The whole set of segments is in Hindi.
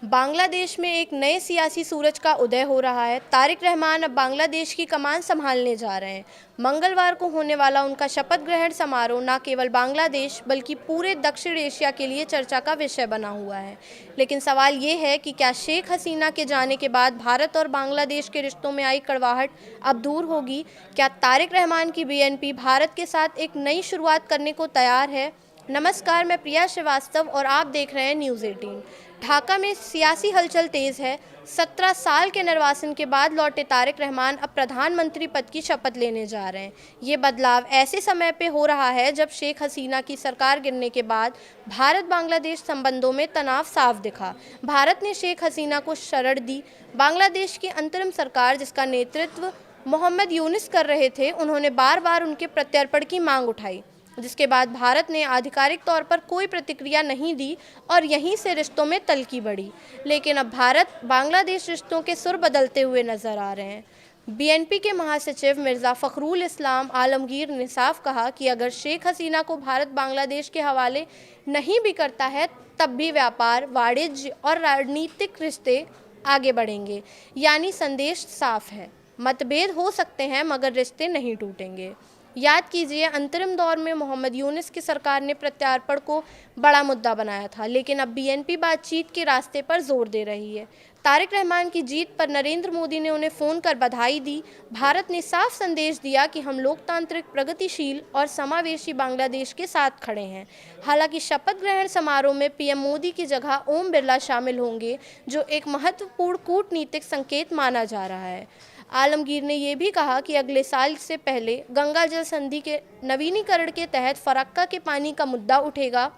बांग्लादेश में एक नए सियासी सूरज का उदय हो रहा है। तारिक रहमान अब बांग्लादेश की कमान संभालने जा रहे हैं। मंगलवार को होने वाला उनका शपथ ग्रहण समारोह न केवल बांग्लादेश बल्कि पूरे दक्षिण एशिया के लिए चर्चा का विषय बना हुआ है। लेकिन सवाल ये है कि क्या शेख हसीना के जाने के बाद भारत और बांग्लादेश के रिश्तों में आई कड़वाहट अब दूर होगी? क्या तारिक रहमान की बीएनपी भारत के साथ एक नई शुरुआत करने को तैयार है? नमस्कार, मैं प्रिया श्रीवास्तव और आप देख रहे हैं न्यूज़ 18। ढाका में सियासी हलचल तेज है। 17 साल के निर्वासन के बाद लौटे तारिक रहमान अब प्रधानमंत्री पद की शपथ लेने जा रहे हैं। ये बदलाव ऐसे समय पे हो रहा है जब शेख हसीना की सरकार गिरने के बाद भारत बांग्लादेश संबंधों में तनाव साफ दिखा। भारत ने शेख हसीना को शरण दी। बांग्लादेश की अंतरिम सरकार, जिसका नेतृत्व मोहम्मद यूनिस कर रहे थे, उन्होंने बार बार उनके प्रत्यर्पण की मांग उठाई, जिसके बाद भारत ने आधिकारिक तौर पर कोई प्रतिक्रिया नहीं दी और यहीं से रिश्तों में तल्खी बढ़ी। लेकिन अब भारत बांग्लादेश रिश्तों के सुर बदलते हुए नजर आ रहे हैं। बीएनपी के महासचिव मिर्ज़ा फ़खरुल इस्लाम आलमगीर ने साफ कहा कि अगर शेख हसीना को भारत बांग्लादेश के हवाले नहीं भी करता है, तब भी व्यापार, वाणिज्य और राजनीतिक रिश्ते आगे बढ़ेंगे। यानी संदेश साफ है, मतभेद हो सकते हैं मगर रिश्ते नहीं टूटेंगे। याद कीजिए, अंतरिम दौर में मोहम्मद यूनिस की सरकार ने प्रत्यार्पण को बड़ा मुद्दा बनाया था, लेकिन अब बीएनपी बातचीत के रास्ते पर जोर दे रही है। तारिक रहमान की जीत पर नरेंद्र मोदी ने उन्हें फ़ोन कर बधाई दी। भारत ने साफ संदेश दिया कि हम लोकतांत्रिक, प्रगतिशील और समावेशी बांग्लादेश के साथ खड़े हैं। हालांकि शपथ ग्रहण समारोह में पीएम मोदी की जगह ओम बिरला शामिल होंगे, जो एक महत्वपूर्ण कूटनीतिक संकेत माना जा रहा है। आलमगीर ने यह भी कहा कि अगले साल से पहले गंगा जल संधि के नवीनीकरण के तहत फरक्का के पानी का मुद्दा उठेगा।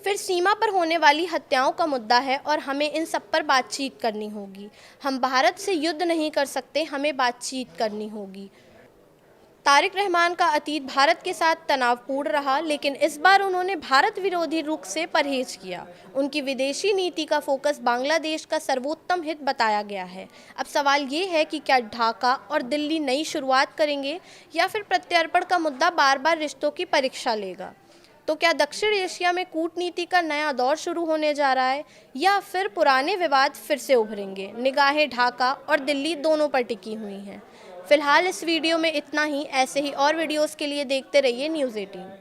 फिर सीमा पर होने वाली हत्याओं का मुद्दा है और हमें इन सब पर बातचीत करनी होगी। हम भारत से युद्ध नहीं कर सकते, हमें बातचीत करनी होगी। तारिक रहमान का अतीत भारत के साथ तनावपूर्ण रहा, लेकिन इस बार उन्होंने भारत विरोधी रुख से परहेज किया। उनकी विदेशी नीति का फोकस बांग्लादेश का सर्वोत्तम हित बताया गया है। अब सवाल ये है कि क्या ढाका और दिल्ली नई शुरुआत करेंगे या फिर प्रत्यर्पण का मुद्दा बार बार रिश्तों की परीक्षा लेगा? तो क्या दक्षिण एशिया में कूटनीति का नया दौर शुरू होने जा रहा है या फिर पुराने विवाद फिर से उभरेंगे? निगाहें ढाका और दिल्ली दोनों पर टिकी हुई हैं। फिलहाल इस वीडियो में इतना ही। ऐसे ही और वीडियोस के लिए देखते रहिए न्यूज़ 18।